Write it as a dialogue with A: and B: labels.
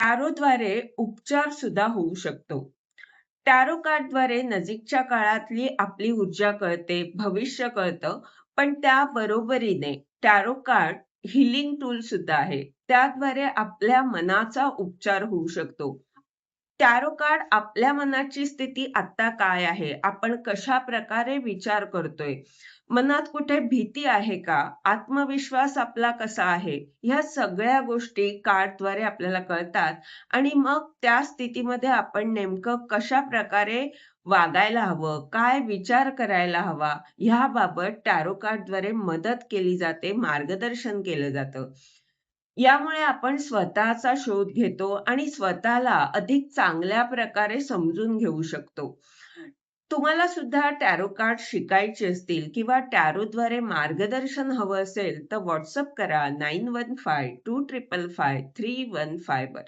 A: टॅरोद्वारे उपचार सुद्धा होऊ शकतो. टॅरो कार्डद्वारे नजीकच्या काळातली आपली ऊर्जा कळते, भविष्य कळतं, पण त्या बरोबरीने टॅरो कार्ड हीलिंग टूल सुद्धा आहे. त्याद्वारे आपल्या मनाचा उपचार होऊ शकतो. टॅरो कार्ड आपल्या मनाची स्थिती आता काय आहे? आपण कशा प्रकारे विचार करतोय? मनात कुठे भीती आहे का? आत्मविश्वास आपला कसा आहे? ह्या सगळ्या गोष्टी कार्डद्वारे आपल्याला कळतात आणि मग त्या स्थितीमध्ये आपण नेमकं कशा प्रकारे वागायला हवं? काय विचार करायला हवा? ह्याबाबत टॅरो कार्डद्वारे मदत केली जाते, मार्गदर्शन केलं जातं. यामुळे आपण स्वतःचा शोध घेतो आणि स्वतःला अधिक चांगल्या प्रकारे समजून घेऊ शकतो. तुम्हाला सुद्धा टॅरो कार्ड शिकायचे असतील किंवा टॅरोद्वारे मार्गदर्शन हवं असेल तर व्हॉट्सअप करा 9152555315 वर.